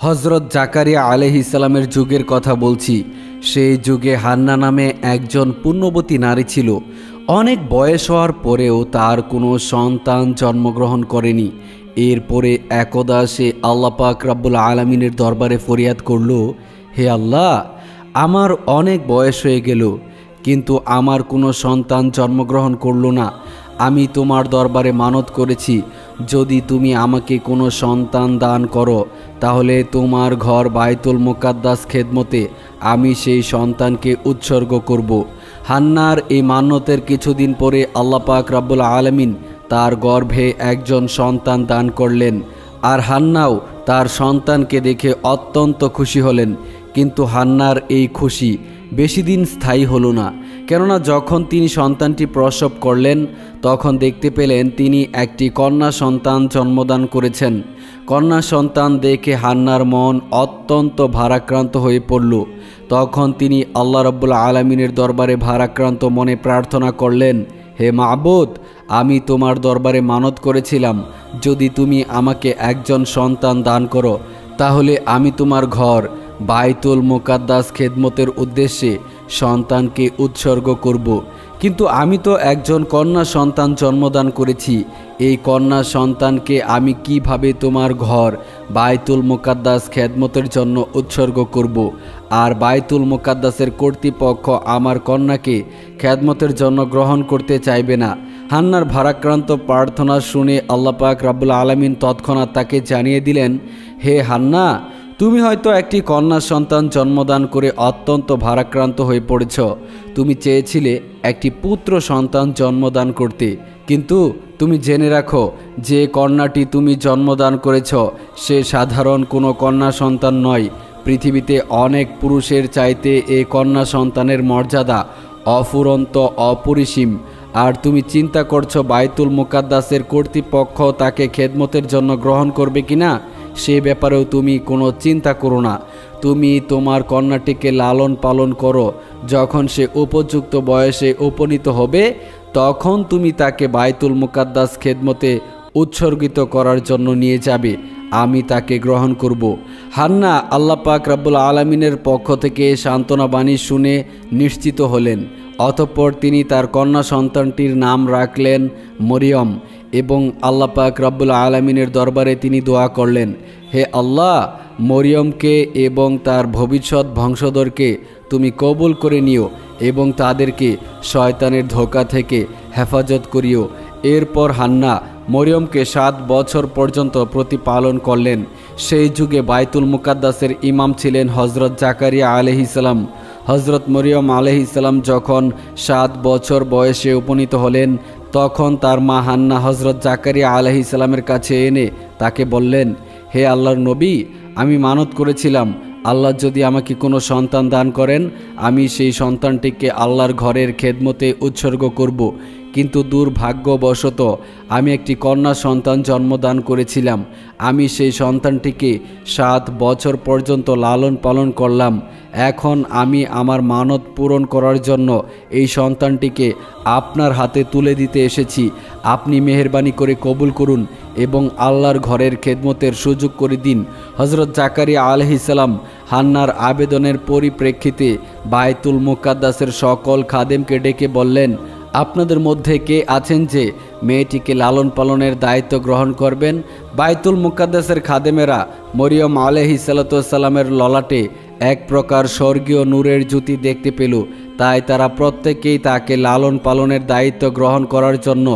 হজরত জাকারিয়া আলাইহিস সালামের যুগের কথা বলছি। সেই যুগে হান্না নামে একজন পুণ্যবতী নারী ছিল। অনেক বয়স হওয়ার পরেও তার কোনো সন্তান জন্মগ্রহণ করেনি। এরপরে একদা সে আল্লাহ পাক রব্বুল আলামিনের দরবারে ফরিয়াদ করল, হে আল্লাহ, আমার অনেক বয়স হয়ে গেল, কিন্তু আমার কোনো সন্তান জন্মগ্রহণ করল না। আমি তোমার দরবারে মানত করেছি, যদি তুমি আমাকে কোনো সন্তান দান করো তাহলে তোমার ঘর বাইতুল মুকাদ্দাস খেদমতে আমি সেই সন্তানকে উৎসর্গ করব। হান্নার এই মান্যতের কিছুদিন পরে আল্লাহ পাক রব্বুল আলামিন তার গর্ভে একজন সন্তান দান করলেন। আর হান্নাও তার সন্তানকে দেখে অত্যন্ত খুশি হলেন। কিন্তু হান্নার এই খুশি বেশি দিন স্থায়ী হলো না, কেননা যখন তিনি সন্তানটি প্রসব করলেন তখন দেখতে পেলেন তিনি একটি কন্যা সন্তান জন্মদান করেছেন। কন্যা সন্তান দেখে হান্নার মন অত্যন্ত ভারাক্রান্ত হয়ে পড়ল। তখন তিনি আল্লাহ রাব্বুল আলামিনের দরবারে ভারাক্রান্ত মনে প্রার্থনা করলেন, হে মাবুদ, আমি তোমার দরবারে মানত করেছিলাম, যদি তুমি আমাকে একজন সন্তান দান করো তাহলে আমি তোমার ঘর বাইতুল মুকাদ্দাস খেদমতের উদ্দেশ্যে সন্তানকে উৎসর্গ করব। কিন্তু আমি তো একজন কন্যা সন্তান জন্মদান করেছি, এই কন্যা সন্তানকে আমি কিভাবে তোমার ঘর বাইতুল মুকাদ্দাস খেদমতের জন্য উৎসর্গ করব? আর বাইতুল মুকাদ্দাসের কর্তৃপক্ষ আমার কন্যাকে খেদমতের জন্য গ্রহণ করতে চাইবে না। হান্নার ভারাক্রান্ত প্রার্থনা শুনে আল্লাহ পাক রব্বুল আলামিন তৎক্ষণাৎ তাকে জানিয়ে দিলেন, হে হান্না, তুমি হয়তো একটি কন্যা সন্তান জন্মদান করে অত্যন্ত ভারাক্রান্ত হয়ে পড়েছ। তুমি চেয়েছিলে একটি পুত্র সন্তান জন্মদান করতে, কিন্তু তুমি জেনে রাখো যে কন্যাটি তুমি জন্মদান করেছ সে সাধারণ কোনো কন্যা সন্তান নয়। পৃথিবীতে অনেক পুরুষের চাইতে এই কন্যা সন্তানের মর্যাদা অফুরন্ত অপরিসীম। আর তুমি চিন্তা করছো বাইতুল মুকাদ্দাসের কর্তৃপক্ষ তাকে খেদমতের জন্য গ্রহণ করবে কিনা, সে ব্যাপারেও তুমি কোনো চিন্তা করো না। তুমি তোমার কন্যাটিকে লালন পালন করো, যখন সে উপযুক্ত বয়সে উপনীত হবে তখন তুমি তাকে বাইতুল মুকাদ্দাস খেদমতে উৎসর্গিত করার জন্য নিয়ে যাবে, আমি তাকে গ্রহণ করব। হান্না আল্লাহ পাক রব্বুল আলামিনের পক্ষ থেকে সান্ত্বনা বাণী শুনে নিশ্চিত হলেন। অতঃপর তিনি তার কন্যা সন্তানটির নাম রাখলেন মরিয়ম এবং আল্লাহ পাক রব্বুল আলামিনের দরবারে তিনি দোয়া করলেন, হে আল্লাহ, মরিয়মকে এবং তার ভবিষ্যৎ বংশধরকে তুমি কবুল করে নিও এবং তাদেরকে শয়তানের ধোঁকা থেকে হেফাজত করিও। এরপর হান্না মরিয়মকে 7 বছর পর্যন্ত প্রতিপালন করলেন। সেই যুগে বাইতুল মুকাদ্দাসের ইমাম ছিলেন হজরত জাকারিয়া আলাইহিস সালাম। হজরত মরিয়ম আলাইহিস সালাম যখন 7 বছর বয়সে উপনীত হলেন তখন তার মা হান্না হজরত জাকারিয়া আলাইহিস সালামের কাছে এনে তাকে বললেন, হে আল্লাহর নবী, আমি মানত করেছিলাম আল্লাহ যদি আমাকে কোনো সন্তান দান করেন আমি সেই সন্তানটিকে আল্লাহর ঘরের খেদমতে উৎসর্গ করব। কিন্তু দুর্ভাগ্যবশত আমি একটি কন্যা সন্তান জন্মদান করেছিলাম। আমি সেই সন্তানটিকে 7 বছর পর্যন্ত লালন পালন করলাম। এখন আমি আমার মানত পূরণ করার জন্য এই সন্তানটিকে আপনার হাতে তুলে দিতে এসেছি। আপনি মেহেরবানি করে কবুল করুন এবং আল্লাহর ঘরের খেদমতের সুযোগ করে দিন। হজরত জাকারিয়া আলাইহিস সালাম হান্নার আবেদনের পরিপ্রেক্ষিতে বাইতুল মুকাদ্দাসের সকল খাদেমকে ডেকে বললেন, আপনাদের মধ্যে কে আছেন যে মেয়েটিকে লালন পালনের দায়িত্ব গ্রহণ করবেন? বাইতুল মুকাদ্দাসের খাদেমেরা মরিয়ম আলাইহিস সালামের ললাটে এক প্রকার স্বর্গীয় নূরের জ্যোতি দেখতে পেল, তাই তারা প্রত্যেকেই তাকে লালন পালনের দায়িত্ব গ্রহণ করার জন্য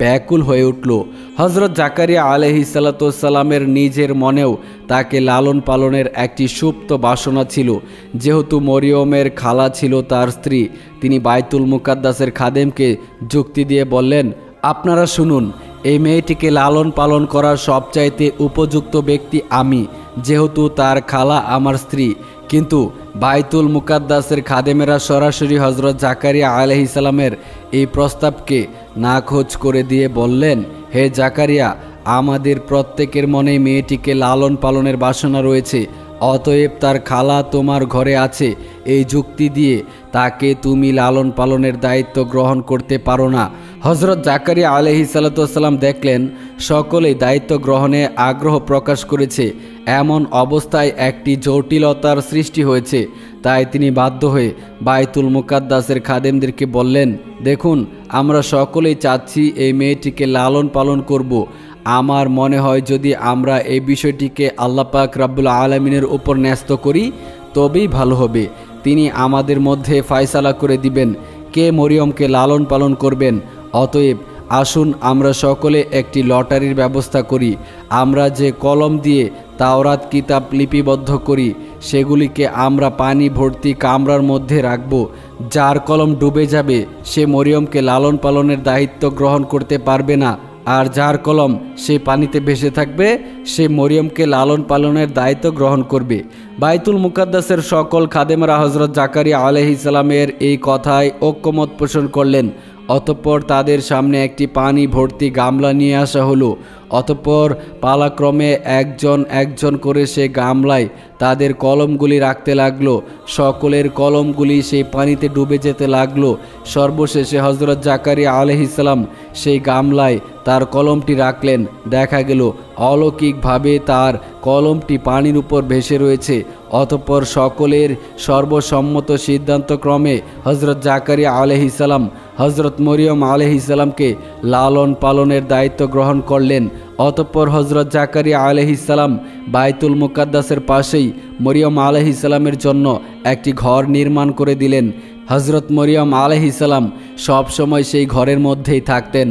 ব্যাকুল হয়ে উঠল। হজরত জাকারিয়া আলাইহিস সালামের নিজের মনেও তাকে লালন পালনের একটি সুপ্ত বাসনা ছিল। যেহেতু মরিয়মের খালা ছিল তার স্ত্রী, তিনি বাইতুল মুকাদ্দাসের খাদেমকে যুক্তি দিয়ে বললেন, আপনারা শুনুন, এই মেয়েটিকে লালন পালন করার সবচাইতে উপযুক্ত ব্যক্তি আমি, যেহেতু তার খালা আমার স্ত্রী। কিন্তু বাইতুল মুকাদ্দাসের খাদেমেরা সরাসরি হজরত জাকারিয়া আলাইহিস সালামের এই প্রস্তাবকে নাকচ করে দিয়ে বললেন, হে জাকারিয়া, আমাদের প্রত্যেকের মনে মেয়েটিকে লালন পালনের বাসনা রয়েছে। অতএব তার খালা তোমার ঘরে আছে এই যুক্তি দিয়ে তাকে তুমি লালন পালনের দায়িত্ব গ্রহণ করতে পারো না। হজরত জাকারিয়া আলাইহিসসালাম দেখলেন সকলেই দায়িত্ব গ্রহণে আগ্রহ প্রকাশ করেছে, এমন অবস্থায় একটি জটিলতার সৃষ্টি হয়েছে। তাই তিনি বাধ্য হয়ে বাইতুল মুকাদ্দাসের খাদেমদেরকে বললেন, দেখুন, আমরা সকলেই চাচ্ছি এই মেয়েটিকে লালন পালন করব। আমার মনে হয় যদি আমরা এই বিষয়টিকে আল্লাহ পাক রাব্বুল আলামিনের উপর ন্যস্ত করি তবেই ভালো হবে। তিনি আমাদের মধ্যে ফয়সালা করে দিবেন কে মরিয়মকে লালন পালন করবেন। অতএব আসুন আমরা সকলে একটি লটারির ব্যবস্থা করি। আমরা যে কলম দিয়ে তাওরাত কিতাব লিপিবদ্ধ করি সেগুলিকে আমরা পানি ভর্তি কামরার মধ্যে রাখব। যার কলম ডুবে যাবে সে মরিয়মকে লালন পালনের দায়িত্ব গ্রহণ করতে পারবে না, আর যার কলম সে পানিতে ভেসে থাকবে সে মরিয়মকে লালন পালনের দায়িত্ব গ্রহণ করবে। বাইতুল মুকাদ্দাসের সকল খাদেমরা হজরত জাকারিয়া আলাইহিসসালামের এই কথায় ঐক্যমত পোষণ করলেন। অতঃপর তাদের সামনে একটি পানি ভর্তি গামলা নিয়ে আসা হলো। অতঃপর পালাক্রমে একজন একজন করে সে গামলায় তাদের কলমগুলি রাখতে লাগলো। সকলের কলমগুলি সেই পানিতে ডুবে যেতে লাগলো। সর্বশেষে হজরত জাকারিয়া আলাইহিসসালাম সেই গামলায় তার কলমটি রাখলেন। দেখা গেল অলৌকিকভাবে তার কলমটি পানির উপর ভেসে রয়েছে। অতঃপর সকলের সর্বসম্মত সিদ্ধান্তক্রমে হজরত জাকারিয়া আলাইহিসসালাম হজরত মরিয়ম আলাইহিসসালামকে লালন পালনের দায়িত্ব গ্রহণ করলেন। অতঃপর হজরত জাকারিয়া আলাইহিসসালাম বাইতুল মুকাদ্দাসের পাশেই মরিয়ম আলাইহিসসালামের জন্য একটি ঘর নির্মাণ করে দিলেন। হজরত মরিয়ম আলাইহিসসালাম সব সময় সেই ঘরের মধ্যেই থাকতেন।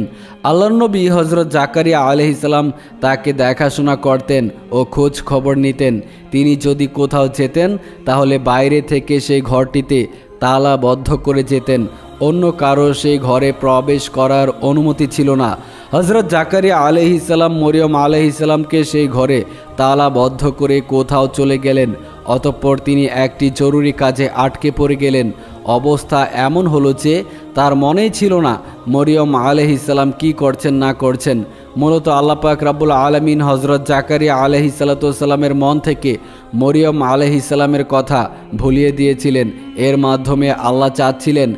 আল্লাহর নবী হজরত জাকারিয়া আলাইহিসসালাম তাকে দেখাশোনা করতেন ও খোঁজ খবর নিতেন। তিনি যদি কোথাও যেতেন তাহলে বাইরে থেকে সেই ঘরটিতে তালাবদ্ধ করে যেতেন। অন্য কারো সেই ঘরে প্রবেশ করার অনুমতি ছিল না। হজরত জাকারিয়া আলাইহিসসালাম মরিয়ম আলাইহিসসালামকে সেই ঘরে তালাবদ্ধ করে কোথাও চলে গেলেন। অতঃপর তিনি একটি জরুরি কাজে আটকে পড়ে গেলেন। অবস্থা এমন হলো যে তার মনেই ছিল না মরিয়ম আলাইহিসসালাম কি করছেন না করছেন। মূলত আল্লাহ পাক রাব্বুল আলামিন হজরত জাকারিয়া আলাইহিসসালামের মন থেকে মরিয়ম আলাইহিসসালামের কথা ভুলিয়ে দিয়েছিলেন। এর মাধ্যমে আল্লাহ চাচ্ছিলেন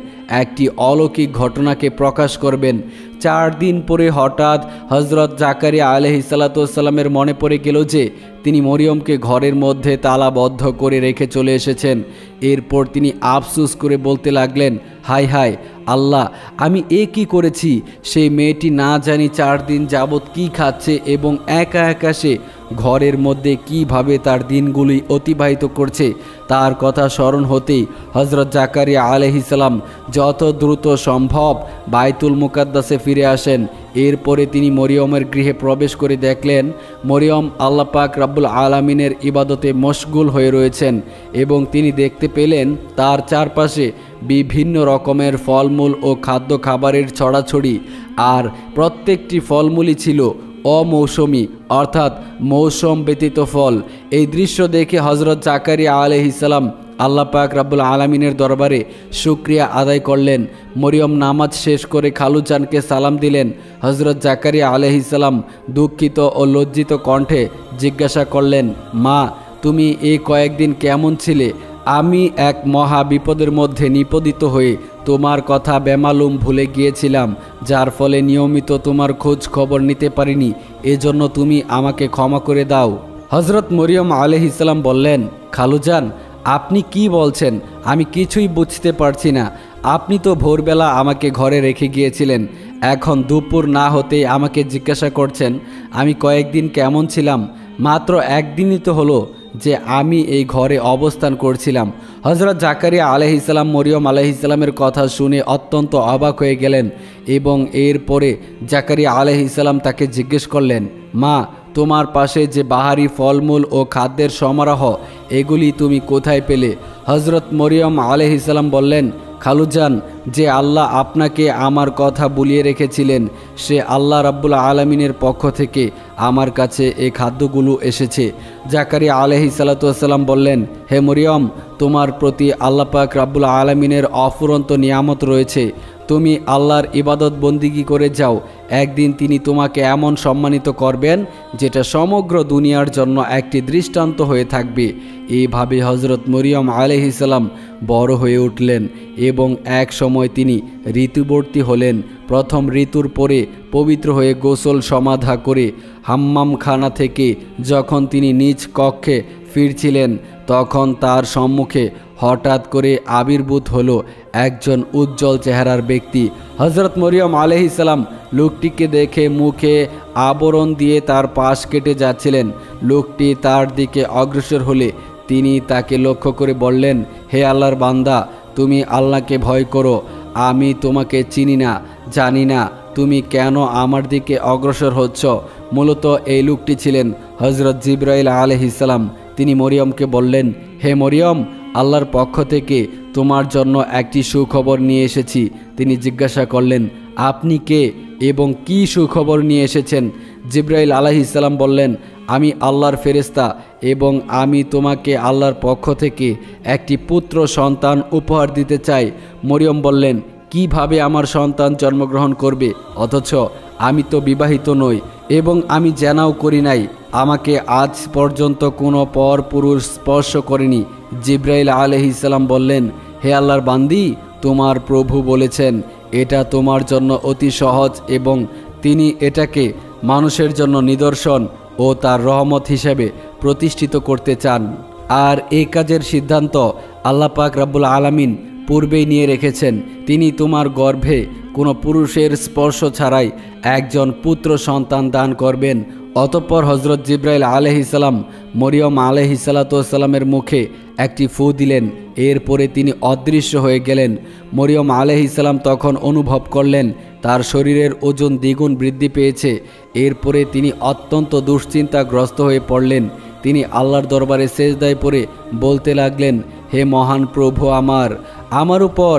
একটি অলৌকিক ঘটনাকে প্রকাশ করবেন। 4 দিন পরে হঠাৎ হজরত জাকারিয়া আলাইহিসসালামের মনে পড়ে গেল যে তিনি মরিয়মকে ঘরের মধ্যে তালাবদ্ধ করে রেখে চলে এসেছেন। এরপর তিনি আফসোস করে বলতে লাগলেন, হায় হায় আল্লাহ, আমি কি করেছি? সেই মেয়েটি না জানি 4 দিন যাবৎ কি খাচ্ছে এবং একা একা সে ঘরের মধ্যে কিভাবে তার দিনগুলি অতিবাহিত করছে। তার কথা স্মরণ হতেই হজরত জাকারিয়া আলাইহিসসালাম যত দ্রুত সম্ভব বাইতুল মুকাদ্দাসে ফিরে আসেন। এরপরে তিনি মরিয়মের গৃহে প্রবেশ করে দেখলেন মরিয়ম আল্লাহ পাক রাব্বুল আলামিনের ইবাদতে মশগুল হয়ে রয়েছেন এবং তিনি দেখতে পেলেন তার চারপাশে বিভিন্ন রকমের ফলমূল ও খাদ্য খাবারের ছড়াছড়ি, আর প্রত্যেকটি ফলমূলই ছিল অমৌসুমী অর্থাৎ মৌসুম ব্যতীত ফল। এই দৃশ্য দেখে হজরত জাকারিয়া আলাইহিসসালাম আল্লাহ পাক রাব্বুল আলামিনের দরবারে শুকরিয়া আদায় করলেন। মরিয়ম নামাজ শেষ করে খালুজানকে সালাম দিলেন। হজরত জাকারিয়া আলাইহিসসালাম দুঃখিত ও লজ্জিত কণ্ঠে জিজ্ঞাসা করলেন, মা, তুমি এই কয়েকদিন কেমন ছিলে? আমি এক মহা বিপদের মধ্যে নিপতিত হয়ে তোমার কথা বেমালুম ভুলে গিয়েছিলাম, যার ফলে নিয়মিত তোমার খোঁজ খবর নিতে পারিনি। এজন্য তুমি আমাকে ক্ষমা করে দাও। হজরত মরিয়ম আলাইহিসসালাম বললেন, খালুজান, আপনি কি বলছেন? আমি কিছুই বুঝতে পারছি না। আপনি তো ভোরবেলা আমাকে ঘরে রেখে গিয়েছিলেন, এখন দুপুর না হতেই আমাকে জিজ্ঞাসা করছেন আমি কয়েকদিন কেমন ছিলাম। মাত্র একদিনই তো হলো যে আমি এই ঘরে অবস্থান করছিলাম। হজরত জাকারিয়া আলাইহিসসালাম মরিয়ম আলাইহিসসালামের কথা শুনে অত্যন্ত অবাক হয়ে গেলেন এবং এরপরে জাকারিয়া আলাইহিসসালাম তাকে জিজ্ঞেস করলেন, মা, তোমার পাশে যে বাহারি ফলমূল ও খাদ্যের সমারোহ, এগুলি তুমি কোথায় পেলে? হজরত মরিয়ম আলাইহিসসালাম বললেন, খালুজান, যে আল্লাহ আপনাকে আমার কথা বুলিয়ে রেখেছিলেন সে আল্লাহ রাব্বুল আলামিনের পক্ষ থেকে আমার কাছে এই খাদ্যগুলো এসেছে। জাকারিয়া আলাইহিসসালাম বললেন, হে মরিয়ম, তোমার প্রতি আল্লাহ পাক রাব্বুল আলামিনের অফুরন্ত নিয়ামত রয়েছে। তুমি আল্লাহর ইবাদত বন্দিগি করে যাও, একদিন তিনি তোমাকে এমন সম্মানিত করবেন যেটা সমগ্র দুনিয়ার জন্য একটি দৃষ্টান্ত হয়ে থাকবে। এইভাবে হজরত মরিয়ম আলাইহিস সালাম বড় হয়ে উঠলেন এবং এক সময় তিনি ঋতুবর্তী হলেন। প্রথম ঋতুর পরে পবিত্র হয়ে গোসল সমাধা করে হাম্মামখানা থেকে যখন তিনি নিজ কক্ষে ফিরছিলেন, তখন তার সম্মুখে হঠাৎ করে আবির্ভূত হলো একজন উজ্জ্বল চেহারার ব্যক্তি। হজরত মরিয়ম আলাইহিস সালাম লোকটিকে দেখে মুখে আবরণ দিয়ে তার পাশ কেটে যাচ্ছিলেন। লোকটি তার দিকে অগ্রসর হলে তিনি তাকে লক্ষ্য করে বললেন, হে আল্লাহর বান্দা, তুমি আল্লাহকে ভয় করো। আমি তোমাকে চিনি না, জানি না তুমি কেন আমার দিকে অগ্রসর হচ্ছ। মূলত এই লোকটি ছিলেন হজরত জিবরাইল আলাইহিস সালাম। তিনি মরিয়মকে বললেন, হে মরিয়ম, আল্লাহর পক্ষ থেকে তোমার জন্য একটি সুখবর নিয়ে এসেছি। তিনি জিজ্ঞাসা করলেন, আপনি কে এবং কি সুখবর নিয়ে এসেছেন? জিবরাইল আলাইহিস সালাম বললেন, আমি আল্লাহর ফেরেশতা এবং আমি তোমাকে আল্লাহর পক্ষ থেকে একটি পুত্র সন্তান উপহার দিতে চাই। মরিয়ম বললেন, কিভাবে আমার সন্তান জন্মগ্রহণ করবে? অথচ আমি তো বিবাহিত নই এবং আমি জানাও করি নাই। আমাকে আজ পর্যন্ত কোনো পর পুরুষ স্পর্শ করেনি। জিবরাইল আলাইহিস সালাম বললেন, হে আল্লাহর বান্দি, তোমার প্রভু বলেছেন এটা তোমার জন্য অতি সহজ এবং তিনি এটাকে মানুষের জন্য নিদর্শন ও তার রহমত হিসেবে প্রতিষ্ঠিত করতে চান। আর এই কাজের সিদ্ধান্ত আল্লাহ পাক রব্বুল আলামিন পূর্বেই নিয়ে রেখেছেন। তিনি তোমার গর্ভে কোনো পুরুষের স্পর্শ ছাড়াই একজন পুত্র সন্তান দান করবেন। অতঃপর হজরত জিবরাইল আলাইহিস সালাম মরিয়ম আলাইহিস সালামের মুখে একটি ফু দিলেন। এরপরে তিনি অদৃশ্য হয়ে গেলেন। মরিয়ম আলাইহিস সালাম তখন অনুভব করলেন তার শরীরের ওজন দ্বিগুণ বৃদ্ধি পেয়েছে। এরপরে তিনি অত্যন্ত দুশ্চিন্তাগ্রস্ত হয়ে পড়লেন। তিনি আল্লাহর দরবারে সেজদায় পড়ে বলতে লাগলেন, হে মহান প্রভু, আমার উপর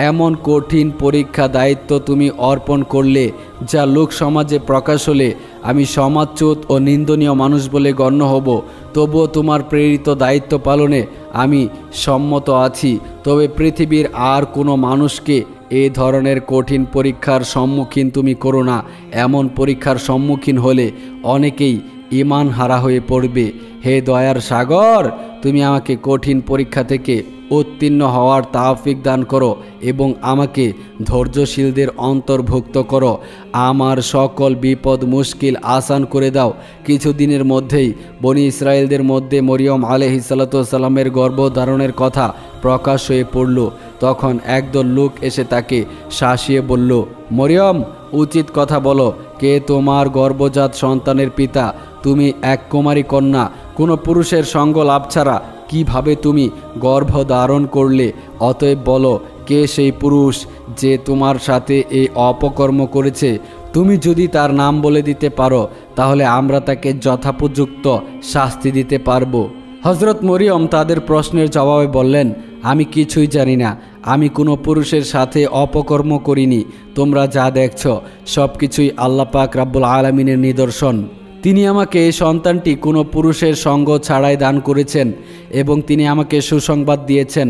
এমন কঠিন পরীক্ষা দায়িত্ব তুমি অর্পণ করলে যা লোক সমাজে প্রকাশ হলে আমি সমাজচ্যুত ও নিন্দনীয় মানুষ বলে গণ্য হব। তবুও তোমার প্রেরিত দায়িত্ব পালনে আমি সম্মত আছি। তবে পৃথিবীর আর কোনো মানুষকে এ ধরনের কঠিন পরীক্ষার সম্মুখীন তুমি করো না। এমন পরীক্ষার সম্মুখীন হলে অনেকেই ঈমান হারা হয়ে পড়বে। হে দয়ার সাগর, তুমি আমাকে কঠিন পরীক্ষা থেকে উত্তীর্ণ হওয়ার তৌফিক দান করো এবং আমাকে ধৈর্যশীলদের অন্তর্ভুক্ত করো। আমার সকল বিপদ মুশকিল আসান করে দাও। কিছুদিনের মধ্যেই বনি ইসরায়েলদের মধ্যে মরিয়ম আলাইহিস সালামের গর্ভধারণের কথা প্রকাশ হয়ে পড়ল। তখন একদল লোক এসে তাকে শাসিয়ে বলল, মরিয়ম, উচিত কথা বলো, কে তোমার গর্ভজাত সন্তানের পিতা? তুমি এক কুমারী কন্যা, কোনো পুরুষের সঙ্গ লাভ ছাড়া কিভাবে তুমি গর্ভ ধারণ করলে? অতএব বলো, কে সেই পুরুষ যে তোমার সাথে এই অপকর্ম করেছে? তুমি যদি তার নাম বলে দিতে পারো তাহলে আমরা তাকে যথোপযুক্ত শাস্তি দিতে পারবো। হজরত মরিয়ম তাদের প্রশ্নের জবাবে বললেন, আমি কিছুই জানি না। আমি কোনো পুরুষের সাথে অপকর্ম করিনি। তোমরা যা দেখছ সব কিছুই আল্লাহ পাক রব্বুল আলামিনের নিদর্শন। তিনি আমাকে এই সন্তানটি কোনো পুরুষের সঙ্গ ছাড়াই দান করেছেন এবং তিনি আমাকে সুসংবাদ দিয়েছেন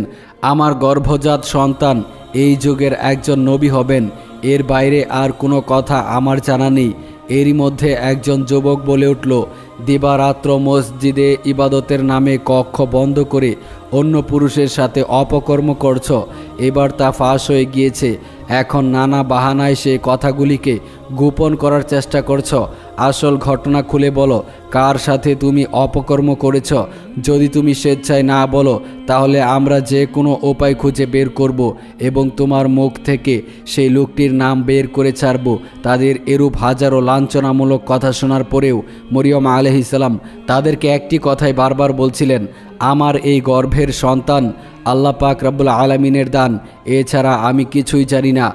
আমার গর্ভজাত সন্তান এই যুগের একজন নবী হবেন। এর বাইরে আর কোনো কথা আমার জানা নেই। এরই মধ্যে একজন যুবক বলে উঠল, দিবারাত্র মসজিদে ইবাদতের নামে কক্ষ বন্ধ করে অন্য পুরুষের সাথে অপকর্ম করছ। এবার তা ফাঁস হয়ে গিয়েছে। এখন নানা বাহানায় সে কথাগুলিকে গোপন করার চেষ্টা করছ। আসল ঘটনা খুলে বলো, কার সাথে তুমি অপকর্ম করেছ? যদি তুমি স্বেচ্ছায় না বলো তাহলে আমরা যে কোনো উপায় খুঁজে বের করব এবং তোমার মুখ থেকে সেই লোকটির নাম বের করে ছাড়ব। তাদের এরূপ হাজারো লাঞ্ছনামূলক কথা শোনার পরেও মরিয়ম আলাইহিস সালাম তাদেরকে একটি কথাই বারবার বলছিলেন, আমার এই গর্ভের সন্তান আল্লাহ পাক রব্বুল আলামিনের দান, এছাড়া আমি কিছুই জানি না।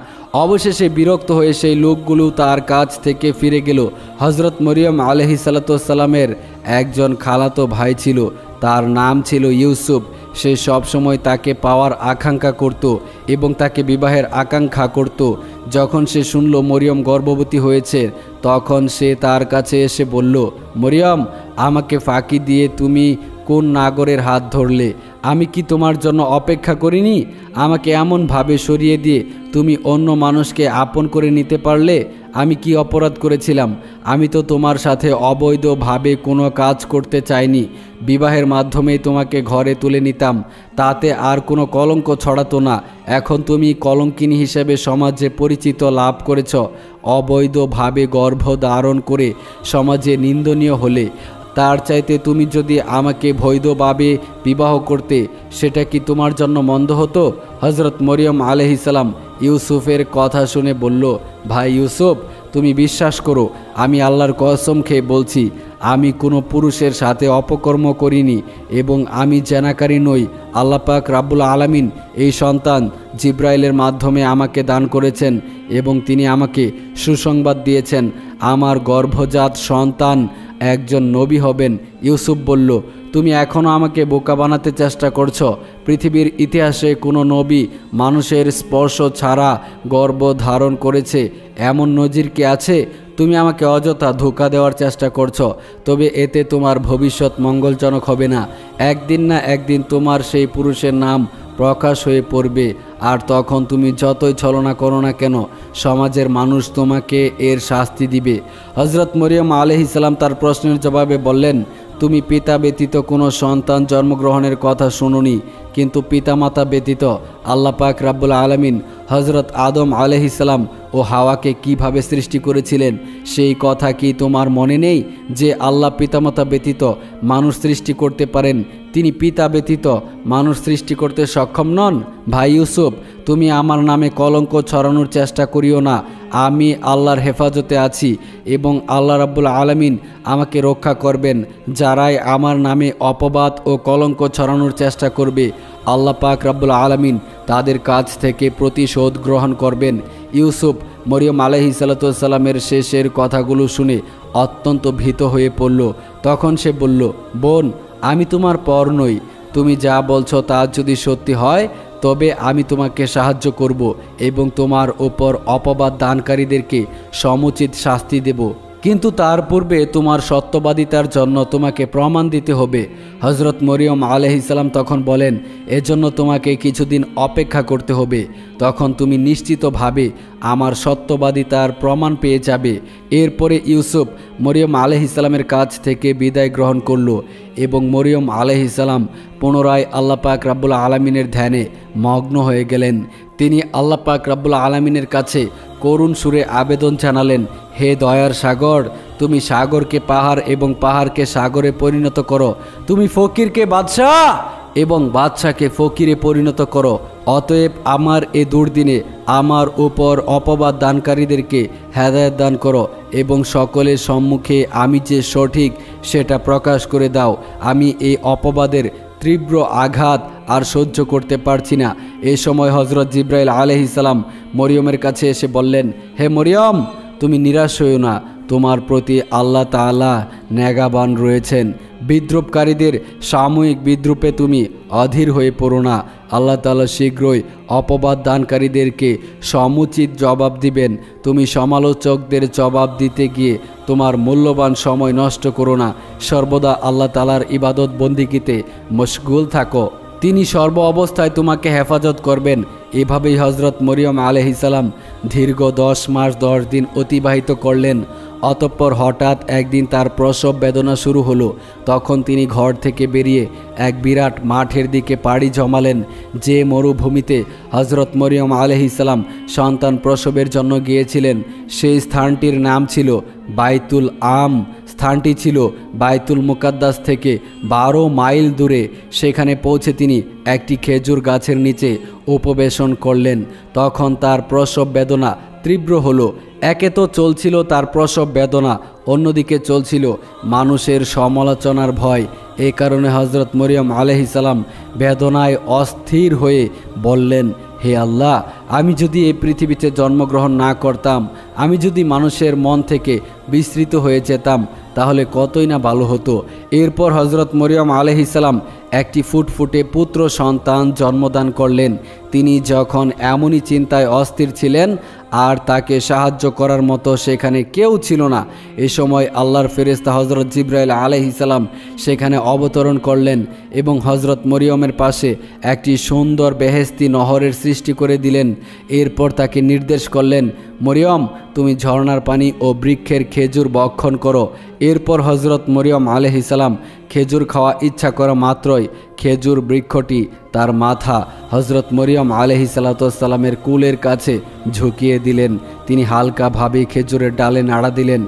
অবশেষে বিরক্ত হয়ে সেই লোকগুলো তার কাছ থেকে ফিরে গেল। হজরত মরিয়ম আলাইহিস সালামের একজন খালাতো ভাই ছিল, তার নাম ছিল ইউসুফ। সে সবসময় তাকে পাওয়ার আকাঙ্ক্ষা করত এবং তাকে বিবাহের আকাঙ্ক্ষা করত। যখন সে শুনল মরিয়ম গর্ভবতী হয়েছে তখন সে তার কাছে এসে বলল, মরিয়ম, আমাকে ফাঁকি দিয়ে তুমি কোন নাগরের হাত ধরলে? আমি কি তোমার জন্য অপেক্ষা করিনি? আমাকে এমনভাবে সরিয়ে দিয়ে তুমি অন্য মানুষকে আপন করে নিতে পারলে? আমি কি অপরাধ করেছিলাম? আমি তো তোমার সাথে অবৈধভাবে কোনো কাজ করতে চাইনি। বিবাহের মাধ্যমেই তোমাকে ঘরে তুলে নিতাম, তাতে আর কোনো কলঙ্ক ছড়াতো না। এখন তুমি কলঙ্কিনী হিসেবে সমাজে পরিচিত লাভ করেছ। অবৈধভাবে গর্ভধারণ করে সমাজে নিন্দনীয় হলে। তার চাইতে তুমি যদি আমাকে বৈধভাবে বিবাহ করতে, সেটা কি তোমার জন্য মন্দ হতো? হজরত মরিয়ম আলাইহিসসালাম ইউসুফের কথা শুনে বলল, ভাই ইউসুফ, তুমি বিশ্বাস করো, আমি আল্লাহর কসম খেয়ে বলছি, আমি কোনো পুরুষের সাথে অপকর্ম করিনি এবং আমি জেনাকারী নই। আল্লাহ পাক রাব্বুল আলামিন এই সন্তান জিব্রাইলের মাধ্যমে আমাকে দান করেছেন এবং তিনি আমাকে সুসংবাদ দিয়েছেন আমার গর্ভজাত সন্তান একজন নবী হবেন। ইউসুফ বলল, তুমি এখনও আমাকে বোকা বানাতে চেষ্টা করছো। পৃথিবীর ইতিহাসে কোনো নবী মানুষের স্পর্শ ছাড়া গর্ভ ধারণ করেছে এমন নজির কি আছে? তুমি আমাকে অযথা ধোঁকা দেওয়ার চেষ্টা করছো, তবে এতে তোমার ভবিষ্যৎ মঙ্গলজনক হবে না। একদিন না একদিন তোমার সেই পুরুষের নাম প্রকাশ হয়ে পড়বে, আর তখন তুমি যতই ছলনা করো না কেন, সমাজের মানুষ তোমাকে এর শাস্তি দিবে। হজরত মরিয়ম আলাইহিসসালাম তার প্রশ্নের জবাবে বললেন, তুমি পিতা ব্যতীত কোনো সন্তান জন্মগ্রহণের কথা শুনোনি, কিন্তু পিতামাতা ব্যতীত আল্লাহ পাক রাব্বুল আলামিন হজরত আদম আলাইহিসসালাম ও হাওয়াকে কিভাবে সৃষ্টি করেছিলেন সেই কথা কি তোমার মনে নেই? যে আল্লাহ পিতামাতা ব্যতীত মানুষ সৃষ্টি করতে পারেন, তিনি পিতা ব্যতীত মানুষ সৃষ্টি করতে সক্ষম নন। ভাই ইউসুফ, তুমি আমার নামে কলঙ্ক ছড়ানোর চেষ্টা করিও না। আমি আল্লাহর হেফাজতে আছি এবং আল্লাহ রাব্বুল আলামিন আমাকে রক্ষা করবেন। যারাই আমার নামে অপবাদ ও কলঙ্ক ছড়ানোর চেষ্টা করবে, আল্লাহ পাক রাব্বুল আলামিন তাদের কাছ থেকে প্রতিশোধ গ্রহণ করবেন। ইউসুফ মরিয়ম আলাইহিসসালামের শেষের কথাগুলো শুনে অত্যন্ত ভীত হয়ে পড়ল। তখন সে বলল, বোন, আমি তোমার পর নই। তুমি যা বলছো তা যদি সত্যি হয় তবে আমি তোমাকে সাহায্য করব এবং তোমার ওপর অপবাদ দানকারীদেরকে সমুচিত শাস্তি দেব, কিন্তু তার পূর্বে তোমার সত্যবাদিতার জন্য তোমাকে প্রমাণ দিতে হবে। হজরত মরিয়ম আলাইহিসসালাম তখন বলেন, এজন্য তোমাকে কিছুদিন অপেক্ষা করতে হবে, তখন তুমি নিশ্চিতভাবে আমার সত্যবাদিতার প্রমাণ পেয়ে যাবে। এরপরে ইউসুফ মরিয়ম আলাইহিসসালামের কাছ থেকে বিদায় গ্রহণ করল এবং মরিয়ম আলাইহিসসালাম পুনরায় আল্লাহ পাক রাব্বুল আলামিনের ধ্যানে মগ্ন হয়ে গেলেন। তিনি আল্লাহ পাক রাব্বুল আলামিনের কাছে করুণ সুরে আবেদন জানালেন, হে দয়ার সাগর, তুমি সাগরকে পাহাড় এবং পাহাড়কে সাগরে পরিণত করো। তুমি ফকিরকে বাদশাহ এবং বাদশাকে ফকিরে পরিণত করো। অতএব আমার এ দুর্দিনে আমার উপর অপবাদ দানকারীদেরকে হেদায়েত দান করো এবং সকলের সম্মুখে আমি যে সঠিক সেটা প্রকাশ করে দাও। আমি এই অপবাদের তীব্র আঘাত আর সহ্য করতে পারছি না। এই সময় হজরত জিব্রাইল আলাইহিসসালাম মরিয়মের কাছে এসে বললেন, হে মরিয়ম, তুমি নিরাশ হইও না, তোমার প্রতি আল্লাহ তাআলা নেগাবান রয়েছেন। বিদ্রুপকারীদের সাময়িক বিদ্রুপে তুমি অধীর হয়ে পড়ো না। আল্লাহ তাআলা শীঘ্রই অপবাদ দানকারীদেরকে সমুচিত জবাব দিবেন। তুমি সমালোচকদের জবাব দিতে গিয়ে তোমার মূল্যবান সময় নষ্ট করো না। সর্বদা আল্লাহ তাআলার ইবাদত বন্দিগিতে মশগুল থাকো, তিনি সর্ব অবস্থায় তোমাকে হেফাজত করবেন। এভাবেই হজরত মরিয়ম আলাইহিসসালাম দীর্ঘ 10 মাস 10 দিন অতিবাহিত করলেন। অতঃপর হঠাৎ একদিন তার প্রসব বেদনা শুরু হলো। তখন তিনি ঘর থেকে বেরিয়ে এক বিরাট মাঠের দিকে পাড়ি জমালেন, যে মরুভূমিতে হজরত মরিয়ম আলাইহিসসালাম সন্তান প্রসবের জন্য গিয়েছিলেন। সেই স্থানটির নাম ছিল বাইতুল আম। স্থানটি ছিল বাইতুল মুকাদ্দাস থেকে 12 মাইল দূরে। সেখানে পৌঁছে তিনি একটি খেজুর গাছের নিচে উপবেশন করলেন। তখন তার প্রসব বেদনা তীব্র হলো। একে তো চলছিল তার প্রসব বেদনা, অন্যদিকে চলছিল মানুষের সমালোচনার ভয়। এই কারণে হজরত মরিয়ম আলাইহিসসালাম বেদনায় অস্থির হয়ে বললেন, হে আল্লাহ, আমি যদি এই পৃথিবীতে জন্মগ্রহণ না করতাম, আমি যদি মানুষের মন থেকে বিস্মৃত হয়ে যেতাম, তাহলে কতই না ভালো হতো। এরপর হজরত মরিয়ম আলাইহিসসালাম একটি ফুটফুটে পুত্র সন্তান জন্মদান করলেন। তিনি যখন এমনই চিন্তায় অস্থির ছিলেন, আর তাকে সাহায্য করার মতো সেখানে কেউ ছিল না। এ সময় আল্লাহর ফেরেশতা হজরত জিবরাইল আলাইহিস সালাম সেখানে অবতরণ করলেন এবং হজরত মরিয়মের পাশে একটি সুন্দর বেহেশতি নহরের সৃষ্টি করে দিলেন। এরপর তাকে নির্দেশ করলেন, মরিয়ম, তুমি ঝর্ণার পানি ও বৃক্ষের খেজুর ভক্ষণ করো। এরপর হজরত মরিয়ম আলাইহিস সালাম খেজুর খাওয়া ইচ্ছা করা মাত্রই খেজুর বৃক্ষটি তার মাথা হজরত মরিয়ম আলাইহিস সালামের কুলের কাছে ঝুঁকিয়ে দিলেন। তিনি হালকাভাবে খেজুরের ডালে নাড়া দিলেন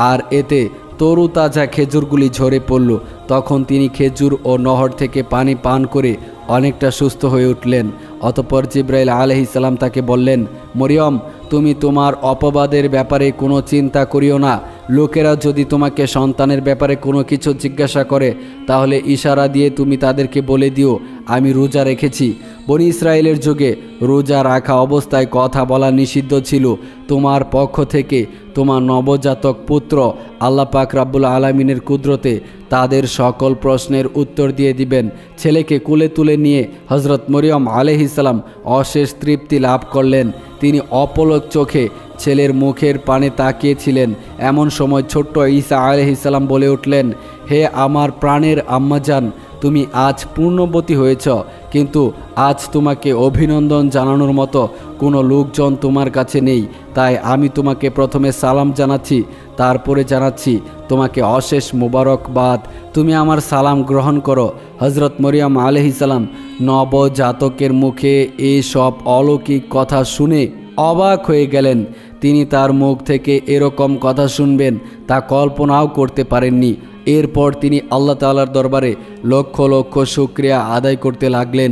আর এতে তরু তাজা খেজুরগুলি ঝরে পড়ল। তখন তিনি খেজুর ও নহর থেকে পানি পান করে অনেকটা সুস্থ হয়ে উঠলেন। অতঃপর জিবরাইল আলাইহিস সালাম তাকে বললেন, মরিয়ম, তুমি তোমার অপবাদের ব্যাপারে কোনো চিন্তা করিও না। লোকেরা যদি তোমাকে সন্তানের ব্যাপারে কোনো কিছু জিজ্ঞাসা করে তাহলে ইশারা দিয়ে তুমি তাদেরকে বলে দিও, আমি রোজা রেখেছি। বনি ইসরায়েলের যুগে রোজা রাখা অবস্থায় কথা বলা নিষিদ্ধ ছিল। তোমার পক্ষ থেকে তোমার নবজাতক পুত্র আল্লাহ পাক রাব্বুল আলামিনের কুদরতে তাদের সকল প্রশ্নের উত্তর দিয়ে দিবেন। ছেলেকে কুলে তুলে নিয়ে হজরত মরিয়ম আলাইহিস সালাম অশেষ তৃপ্তি লাভ করলেন। তিনি অপলক চোখে ছেলের মুখের পানে তাকিয়েছিলেন। এমন সময় ছোট্ট ঈসা আলাইহিস সালাম বলে উঠলেন, হে আমার প্রাণের আম্মাজান, তুমি আজ পূর্ণবতী হয়েছ, কিন্তু আজ তোমাকে অভিনন্দন জানানোর মতো কোনো লোকজন তোমার কাছে নেই। তাই আমি তোমাকে প্রথমে সালাম জানাচ্ছি, তারপরে জানাচ্ছি তোমাকে অশেষ মোবারকবাদ। তুমি আমার সালাম গ্রহণ করো। হজরত মরিয়ম আলাইহিস সালাম নবজাতকের মুখে এই সব অলৌকিক কথা শুনে অবাক হয়ে গেলেন। তিনি তার মুখ থেকে এরকম কথা শুনবেন তা কল্পনাও করতে পারেননি। এরপর তিনি আল্লাহ তাআলার দরবারে লক্ষ লক্ষ শুকরিয়া আদায় করতে লাগলেন।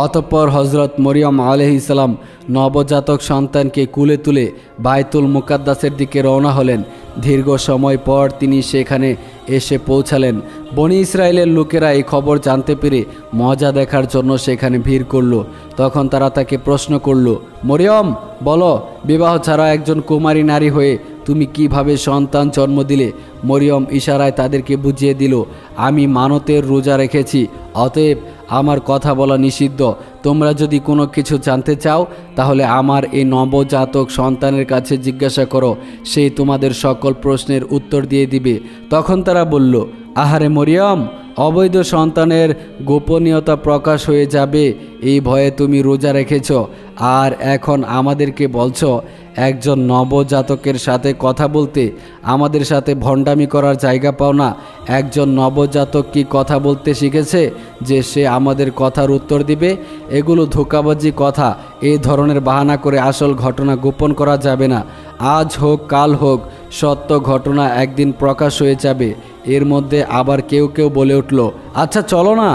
অতঃপর হজরত মরিয়ম আলাইহিস সালাম নবজাতক সন্তানকে কুলে তুলে বাইতুল মুকাদ্দাসের দিকে রওনা হলেন। দীর্ঘ সময় পর তিনি সেখানে এসে পৌঁছালেন। বনি ইসরায়েলের লোকেরা এই খবর জানতে পেরে মজা দেখার জন্য সেখানে ভিড় করল। তখন তারা তাকে প্রশ্ন করল, মরিয়ম, বলো, বিবাহ ছাড়া একজন কুমারী নারী হয়ে তুমি কিভাবে সন্তান জন্ম দিলে? মরিয়ম ইশারায় তাদেরকে বুঝিয়ে দিল, আমি মানতের রোজা রেখেছি, অতএব আমার কথা বলা নিষিদ্ধ। তোমরা যদি কোনো কিছু জানতে চাও তাহলে আমার এই নবজাতক সন্তানের কাছে জিজ্ঞাসা করো, সে তোমাদের সকল প্রশ্নের উত্তর দিয়ে দিবে। তখন তারা বলল, আহারে মরিয়ম, অবৈধ সন্তানের গোপনীয়তা প্রকাশ হয়ে যাবে এই ভয়ে তুমি রোজা রেখেছ, আর এখন আমাদেরকে বলছো একজন নবজাতকের সাথে কথা বলতে? আমাদের সাথে ভণ্ডামি করার জায়গা পাও না। একজন নবজাতক কি কথা বলতে শিখেছে যে সে আমাদের কথার উত্তর দিবে? এগুলো ধোঁকাবাজি কথা। এই ধরনের বাহানা করে আসল ঘটনা গোপন করা যাবে না। আজ হোক কাল হোক সত্য ঘটনা একদিন প্রকাশ হয়ে যাবে। এর মধ্যে আবার কেউ কেউ বলে উঠল, আচ্ছা চলো না,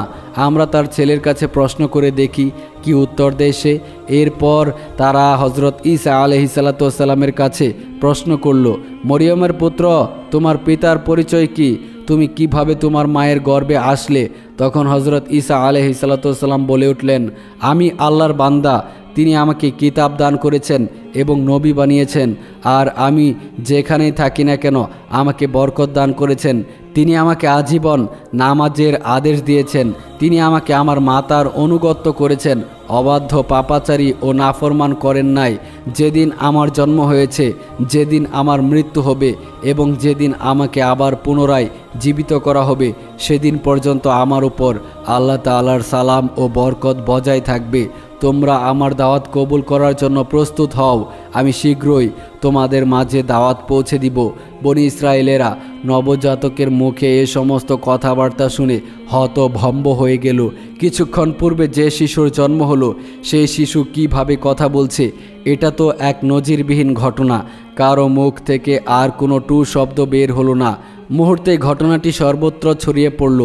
আমরা তার ছেলের কাছে প্রশ্ন করে দেখি কি উত্তর দেয় সে। এরপর তারা হজরত ঈসা আলাইহিস সালামের কাছে প্রশ্ন করল, মরিয়মের পুত্র, তোমার পিতার পরিচয় কি? তুমি কিভাবে তোমার মায়ের গর্ভে আসলে? তখন হজরত ঈসা আলাইহিস সালাম বলে উঠলেন, আমি আল্লাহর বান্দা। তিনি আমাকে কিতাব দান করেছেন এবং নবী বানিয়েছেন, আর আমি যেখানেই থাকি না কেন আমাকে বরকত দান করেছেন। তিনি আমাকে আজীবন নামাজের আদেশ দিয়েছেন। তিনি আমাকে আমার মাতার অনুগত্য করেছেন, অবাধ্য পাপাচারী ও নাফরমান করেন নাই। যেদিন আমার জন্ম হয়েছে, যেদিন আমার মৃত্যু হবে এবং যেদিন আমাকে আবার পুনরায় জীবিত করা হবে, সেদিন পর্যন্ত আমার উপর আল্লাহ তাআলার সালাম ও বরকত বজায় থাকবে। তোমরা আমার দাওয়াত কবুল করার জন্য প্রস্তুত হও, আমি শীঘ্রই তোমাদের মাঝে দাওয়াত পৌঁছে দিব। বনি ইসরায়েলেরা নবজাতকের মুখে এ সমস্ত কথাবার্তা শুনে হতভম্ব হয়ে গেল। কিছুক্ষণ পূর্বে যে শিশুর জন্ম হলো সেই শিশু কিভাবে কথা বলছে, এটা তো এক নজিরবিহীন ঘটনা। কারো মুখ থেকে আর কোনো টু শব্দ বের হলো না। মুহূর্তে ঘটনাটি সর্বত্র ছড়িয়ে পড়ল।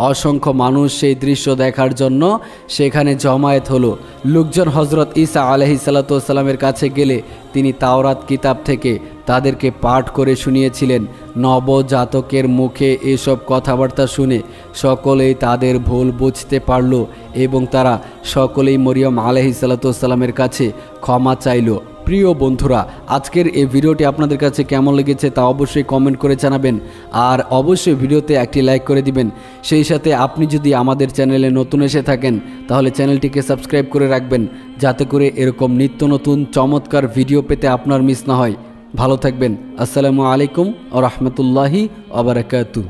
অসংখ্য মানুষ সেই দৃশ্য দেখার জন্য সেখানে জমায়েত হলো। লোকজন হজরত ঈসা আলাইহিস সালামের কাছে গেলে তিনি তাওরাত কিতাব থেকে তাদেরকে পাঠ করে শুনিয়েছিলেন। নবজাতকের মুখে এসব কথাবার্তা শুনে সকলেই তাদের ভুল বুঝতে পারল এবং তারা সকলেই মরিয়ম আলাইহিস সালামের কাছে ক্ষমা চাইল। প্রিয় বন্ধুরা, আজকের এই ভিডিওটি আপনাদের কাছে কেমন লেগেছে তা অবশ্যই কমেন্ট করে জানাবেন, আর অবশ্যই ভিডিওতে একটি লাইক করে দিবেন। সেই সাথে আপনি যদি আমাদের চ্যানেলে নতুন এসে থাকেন তাহলে চ্যানেলটিকে সাবস্ক্রাইব করে রাখবেন, যাতে করে এরকম নিত্য নতুন চমৎকার ভিডিও পেতে আপনার মিস না হয়। ভালো থাকবেন। আসসালামু আলাইকুম ওয়া রাহমাতুল্লাহি ওয়া বারাকাতুহু।